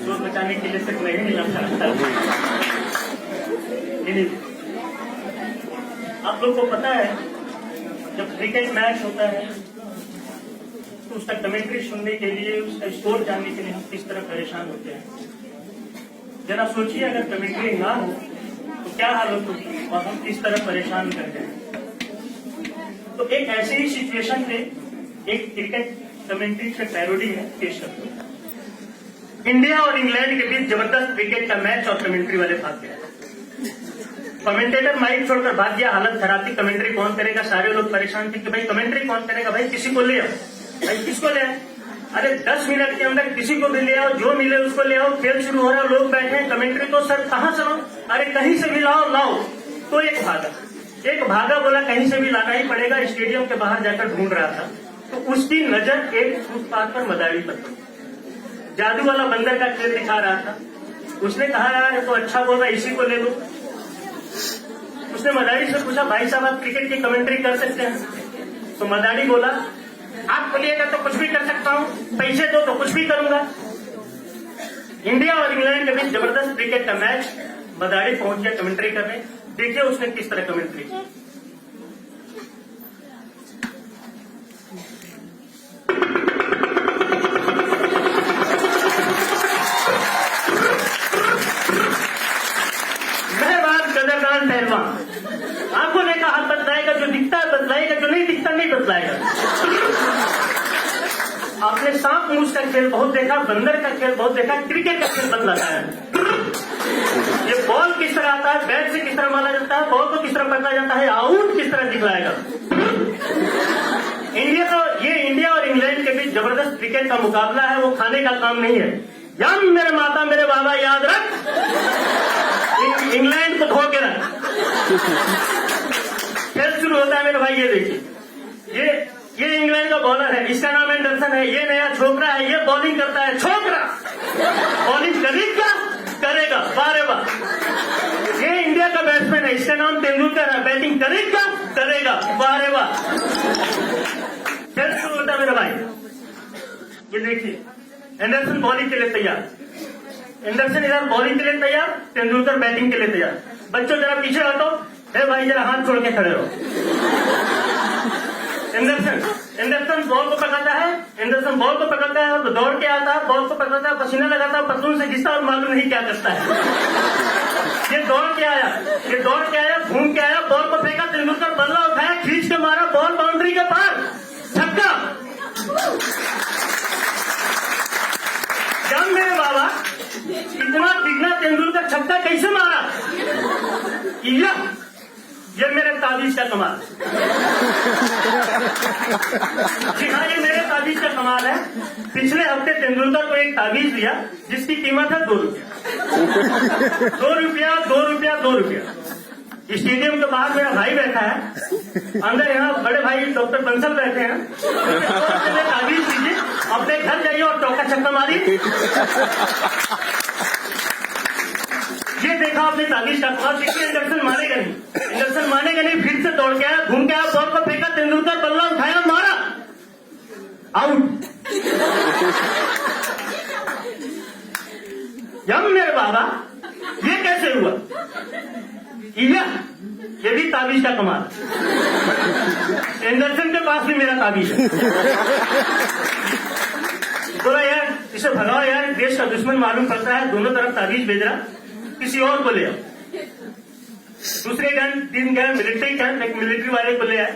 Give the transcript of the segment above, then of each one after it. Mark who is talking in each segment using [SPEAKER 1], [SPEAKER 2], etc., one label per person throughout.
[SPEAKER 1] जोर बचाने के लिए सिर्फ नहीं मिला था। आप लोग को पता है जब क्रिकेट मैच होता है तो उसका कमेंट्री सुनने के लिए, उसका स्कोर जानने के लिए हम किस तरह परेशान होते हैं। जरा सोचिए अगर कमेंट्री ना हो तो क्या हालत होगी और हम किस तरह परेशान करते हैं। तो एक ऐसी ही सिचुएशन में एक क्रिकेट कमेंट्री से पैरोडी है पेश करते हैं। इंडिया और इंग्लैंड के बीच जबरदस्त क्रिकेट का मैच और कमेंट्री वाले भाग गए। कमेंटेटर माइक छोड़कर भाग गया, हालत खराब थी। कमेंट्री कौन करेगा, सारे लोग परेशान थे कि भाई कमेंट्री कौन करेगा, भाई किसी को ले आओ, भाई किसको ले आए। अरे 10 मिनट के अंदर किसी को भी ले आओ, जो मिले उसको ले आओ। खेल शुरू हो रहा है, लोग बैठे हैं, कमेंट्री तो सर कहां से लाओ, अरे कहीं से भी लाओ। तो एक भागा बोला कहीं से भी लाना ही पड़ेगा। स्टेडियम के बाहर जाकर ढूंढ रहा था तो उसकी नजर एक फुटपाथ पर मदारी पर पड़ी। जादू वाला बंदर का खेल दिखा रहा था। उसने कहा यार तो अच्छा बोल रहा, इसी को ले लो। उसने मदारी से पूछा भाई साहब आप क्रिकेट की कमेंट्री कर सकते हैं? तो मदारी बोला आप बोलिएगा तो कुछ भी कर सकता हूं, पैसे दो तो कुछ भी करूंगा। इंडिया और इंग्लैंड के बीच जबरदस्त क्रिकेट का मैच, मदारी पहुंच गया कमेंट्री करने। देखिए उसने किस तरह कमेंट्री की। पहलवान आंखों ने कहा बदलाएगा, जो दिखता है बदलाएगा, जो नहीं दिखता नहीं बदलाएगा। आपने सांप मूस का खेल बहुत देखा, बंदर का खेल बहुत देखा, क्रिकेट का खेल बदलाता है। ये बॉल किस तरह आता है, बैट से किस तरह मारा जाता है, बॉल को किस तरह पकड़ा जाता है, आउट किस तरह दिखलाएगा। इंडिया और इंग्लैंड के बीच जबरदस्त क्रिकेट का मुकाबला है, वो खाने का काम नहीं है। यम मेरे माता मेरे बाबा याद रख, इंग्लैंड को धो के रख। खेल शुरू होता है मेरे भाई, ये देखिए, ये इंग्लैंड का बॉलर है, इसका नाम एंडरसन है। ये नया छोकरा है, ये बॉलिंग करता है। छोकरा बॉलिंग करेगा बारे बार। ये इंडिया का बैट्समैन है, इसका नाम तेंदुलकर है, बैटिंग करेगा बारे बार। खेल शुरू होता है मेरे भाई, ये देखिए एंडरसन बॉलिंग के लिए तैयार, एंडरसन इधर बॉलिंग के लिए तैयार, तेंदुलकर बैटिंग के लिए तैयार। बच्चों जरा पीछे हटो, हे भाई जरा हाथ छोड़ के खड़े रहो। एंडरसन बॉल को पकड़ता है, तो दौड़ के आता है, बॉल को पकड़ता है, पसीना लगाता है, पतलून से घिसता और मालूम नहीं क्या करता है। ये दौड़ के आया, घूम के आया, बॉल को फेंका, तेंदुलकर बल्ला उठाया, खींच के मारा, बॉल बाउंड्री के पार, छक्का। जब मेरे बाबा इतना दिखना तेंदुलकर छक्का कैसे मारा, ये मेरे ताबीज का कमाल। जी हाँ, ये मेरे ताबीज का कमाल है। पिछले हफ्ते तेंदुलकर को एक ताबीज दिया जिसकी कीमत है 2 रुपया। 2 रुपया। स्टेडियम के बाहर मेरा भाई बैठा है, अंदर यहाँ बड़े भाई डॉक्टर बंसल बैठे हैं। ताबीज दीजिए, अपने घर जाइए और चौका छक्का मारिए। ये देखा आपने ताबीज का कमाल। देखिए एंडरसन मानेगा नहीं, फिर से दौड़ के आया, घूम के आया, बॉल को फेंका, तेंदुलकर बल्ला उठाया, मारा, आउट। यम मेरे बाबा, ये कैसे हुआ? ये भी ताबीज का कमाल। एंडरसन के पास भी मेरा ताबीज है। बोला यार इसे भगाओ यार, देश का दुश्मन मालूम पड़ता है, दोनों तरफ ताबीज भेज रहा, किसी और को ले आओ। दूसरे दिन गए मिलिट्री कैंप, एक मिलिट्री वाले को ले आए।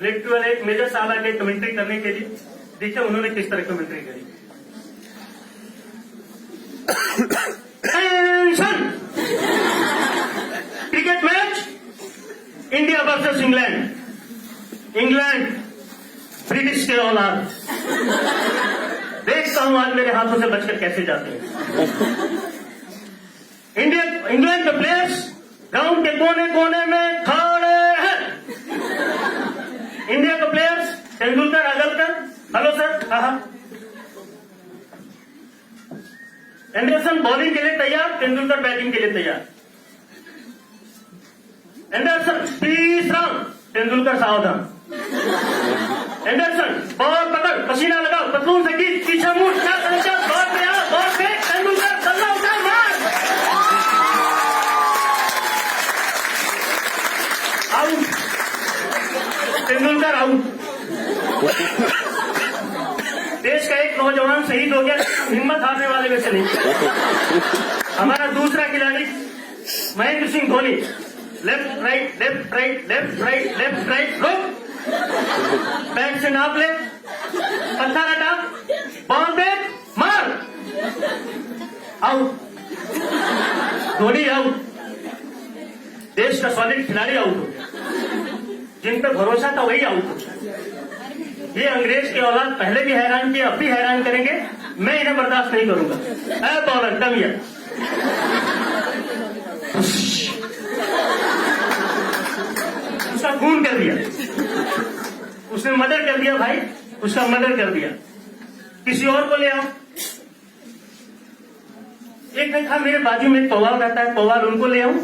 [SPEAKER 1] मिलिट्री वाले एक मेजर साहब आके कमेंट्री करने के लिए। देखिए उन्होंने किस तरह कमेंट्री करी। Cricket match, India versus England British के औलाद। देखता हूं आज मेरे हाथों से बचकर कैसे जाते हैं। इंग्लैंड के प्लेयर्स ग्राउंड के कोने कोने में खड़े हैं। इंडिया के प्लेयर्स तेंदुलकर, अगलकर, हेलो सर, हाँ। एंडरसन बॉलिंग के लिए तैयार, तेंदुलकर बैटिंग के लिए तैयार। एंडरसन 30 रन, तेंदुलकर सावधान। एंडरसन बॉल पकड़, पसीना लगाओ, पतलून से खींच, पीछे मुड़, नौजवान शहीद हो गया, हिम्मत हारने वाले में से नहीं। हमारा दूसरा खिलाड़ी Mahendra Singh Dhoni, left right left right left right left right, रुक, बैट से नाप ले, पत्थर हटा, बॉल बैक, मार, आउट, धोनी आउट। देश का सॉलिड खिलाड़ी आउट हो गया, जिन पे भरोसा था वही आउट हो गया। ये अंग्रेज की औलाद पहले भी हैरान किए, अब भी हैरान करेंगे, मैं इन्हें बर्दाश्त नहीं करूंगा। ऐ बॉलर कम हियर, उसका खून कर दिया, उसने मर्डर कर दिया भाई, उसका मर्डर कर दिया। किसी और को ले आओ। एक था मेरे बाजू में, एक पवाल रहता है, पवाल, उनको ले आऊं,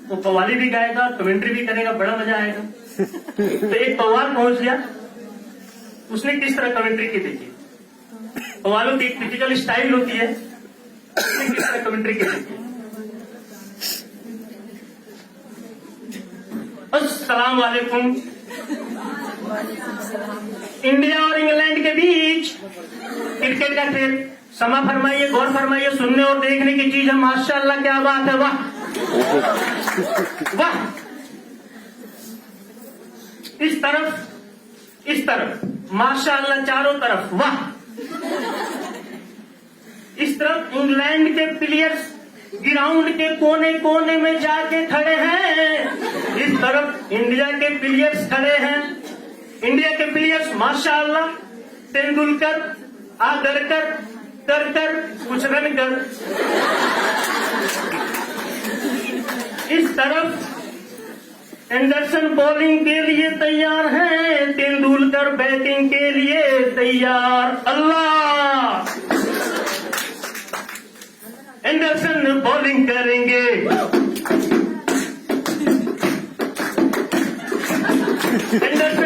[SPEAKER 1] वो पवाली भी गाएगा, कमेंट्री भी करेगा, बड़ा मजा आएगा। तो एक पवाल पहुंच गया, उसने किस तरह कमेंट्री की देखी, पवालों की एक टिपिकल स्टाइल होती है, उसने किस तरह कमेंट्री की देखी। अस्सलाम वालेकुम। इंडिया और इंग्लैंड के बीच क्रिकेट का खेल, समा फरमाइए, गौर फरमाइए, सुनने और देखने की चीज है। माशाअल्लाह, क्या बात है, वाह वाह। इस तरफ माशाअल्लाह, चारों तरफ वाह। इस तरफ इंग्लैंड के प्लेयर्स ग्राउंड के कोने कोने में जाके खड़े हैं, इस तरफ इंडिया के प्लेयर्स खड़े हैं। इंडिया के प्लेयर्स माशाअल्लाह, तेंदुलकर आकर कर कुछ रन कर। इस तरफ एंडरसन बॉलिंग के लिए तैयार हैं, तेंदुलकर बैटिंग के लिए तैयार। अल्लाह, एंडरसन बॉलिंग करेंगे, एंडरसन